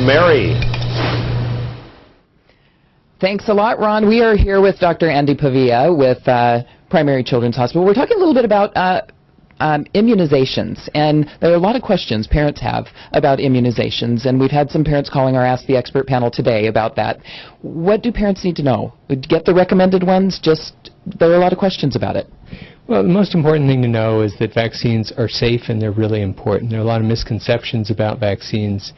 Mary. Thanks a lot, Ron. We are here with Dr. Andy Pavia with Primary Children's Hospital. We're talking a little bit about immunizations, and there are a lot of questions parents have about immunizations, and we've had some parents calling our Ask the Expert panel today about that. What do parents need to know? Get the recommended ones? There are a lot of questions about it. Well, the most important thing to know is that vaccines are safe and they're really important. There are a lot of misconceptions about vaccines,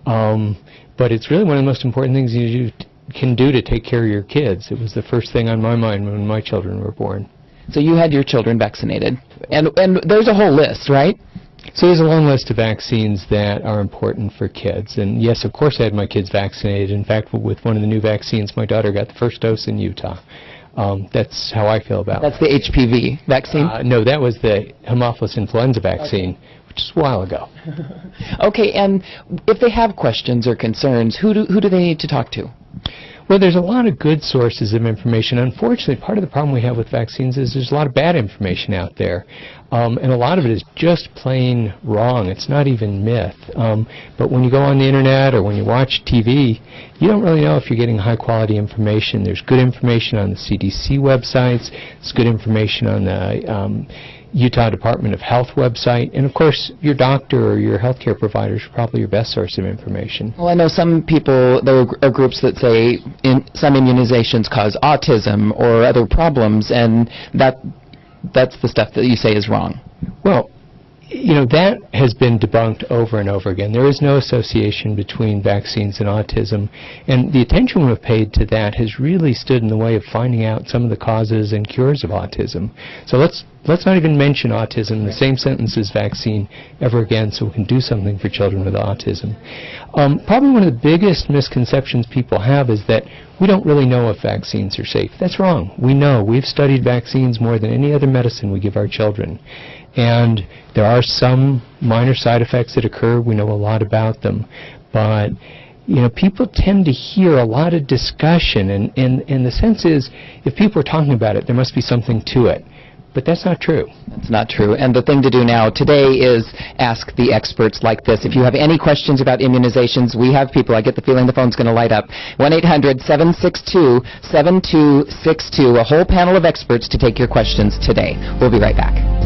but it's really one of the most important things you can do to take care of your kids. It was the first thing on my mind when my children were born. So you had your children vaccinated, and there's a whole list, right? So there's a long list of vaccines that are important for kids, and yes, of course I had my kids vaccinated. In fact, with one of the new vaccines, my daughter got the first dose in Utah. That's how I feel about it. That's the HPV vaccine? No, that was the Haemophilus influenza vaccine, which is a while ago. Okay, and if they have questions or concerns, who do they need to talk to? Well, there's a lot of good sources of information. Unfortunately, part of the problem we have with vaccines is there's a lot of bad information out there. And a lot of it is just plain wrong. It's not even myth. But when you go on the internet or when you watch TV, you don't really know if you're getting high-quality information. There's good information on the CDC websites. There's good information on the Utah Department of Health website, and of course your doctor or your healthcare provider is probably your best source of information. Well, I know some people, there are groups that say some immunizations cause autism or other problems, and that's the stuff that you say is wrong. Well, you know, that has been debunked over and over again. There is no association between vaccines and autism, and the attention we've paid to that has really stood in the way of finding out some of the causes and cures of autism. So let's not even mention autism in the same sentence as vaccine ever again, so we can do something for children with autism. Probably one of the biggest misconceptions people have is that we don't really know if vaccines are safe. That's wrong. We know. We've studied vaccines more than any other medicine we give our children. And there are some minor side effects that occur. We know a lot about them. But, you know, people tend to hear a lot of discussion, and the sense is if people are talking about it, there must be something to it. But that's not true. That's not true. And the thing to do now today is ask the experts like this. If you have any questions about immunizations, we have people. I get the feeling the phone's going to light up. 1-800-762-7262. A whole panel of experts to take your questions today. We'll be right back.